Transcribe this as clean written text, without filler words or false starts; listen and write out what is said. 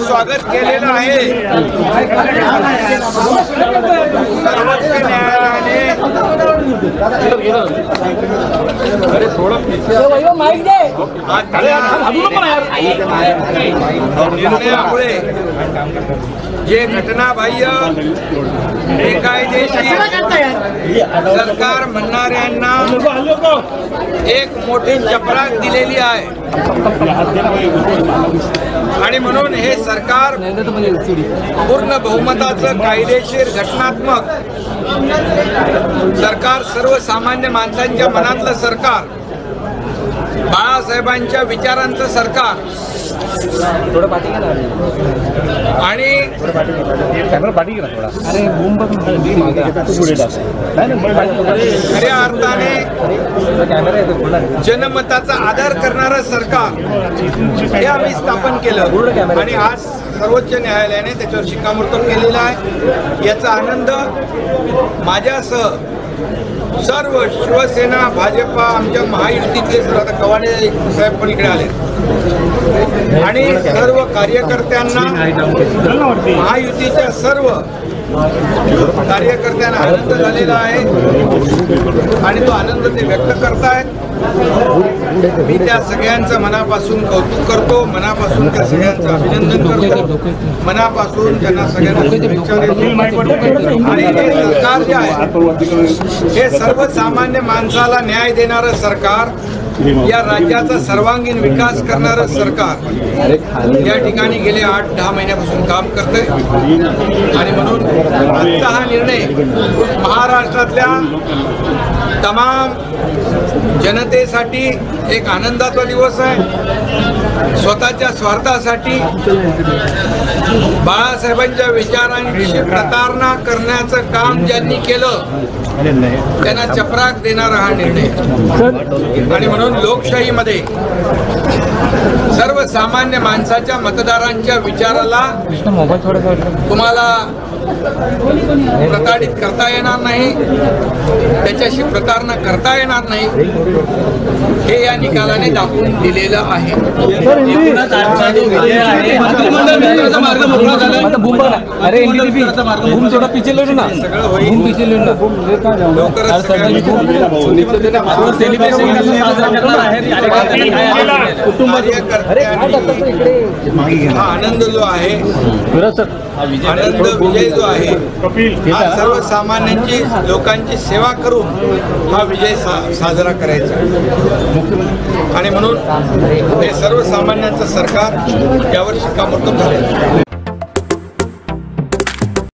स्वागत केलेलं आहे। सर्वोच्च न्यायालयाने निर्णयामुळे जे घटनाबाह्य बेकायदेशीर सरकार म्हणणाऱ्यांना एक मोठी चपराक दिलेली आहे आणि म्हणून हे सरकार पूर्ण बहुमताचं कायदेशीर घटनात्मक सरकार, सर्वसामान्य माणसांच्या मनातलं सरकार, बाळासाहेबांच्या विचारांचं सरकार आणि खऱ्या अर्थाने जनमताचा आदर करणारं सरकार हे आम्ही स्थापन केलं आणि आज सर्वोच्च न्यायालयाने त्याच्यावर शिक्कामोर्तब केलेला आहे। याचा आनंद माझ्यासह सर्व शिवसेना, भाजपा, आमच्या महायुतीतले सर, आता कवाडे साहेब पण इकडे आले आणि सर्व कार्यकर्त्यांना, महायुतीच्या सर्व कार्यकर्त्यांना आनंद झालेला आहे आणि तो आनंद ते व्यक्त करतायत। मी त्या सगळ्यांचं मनापासून कौतुक करतो, मनापासून त्या सगळ्यांचं अभिनंदन करतो, मनापासून त्यांना सगळ्यांना शुभेच्छा देतो। आणि हे सरकार जे आहे हे सर्वसामान्य माणसाला न्याय देणारं सरकार, या राज्याचा सर्वांगीण विकास करणारं सरकार या ठिकाणी गेले 8-10 महिन्यापासून काम करतंय आणि म्हणून आजचा हा निर्णय महाराष्ट्रातल्या तमाम जनतेसाठी एक आनंदाचा दिवस आहे। स्वतःच्या स्वार्थासाठी बाळासाहेबांच्या विचारांची प्रतारणा करण्याचं काम ज्यांनी केलं त्यांना चपराक देणारा हा निर्णय आणि म्हणून लोकशाहीमध्ये सर्वसामान्य माणसाच्या मतदारांच्या विचाराला तुम्हाला प्रताडित करता येणार नाही, त्याच्याशी प्रतारणा करता येणार नाही, हे या निकालाने दाखवून दिलेलं आहे। सगळं होईल लवकरच। हा आनंद जो आहे, आनंद विजय जो आहे, हा सर्वसामान्यांची, लोकांची सेवा करून हा विजय साजरा करायचा आणि म्हणून हे सर्वसामान्यांचं सरकार यावर शिक्कामोर्तब झाले।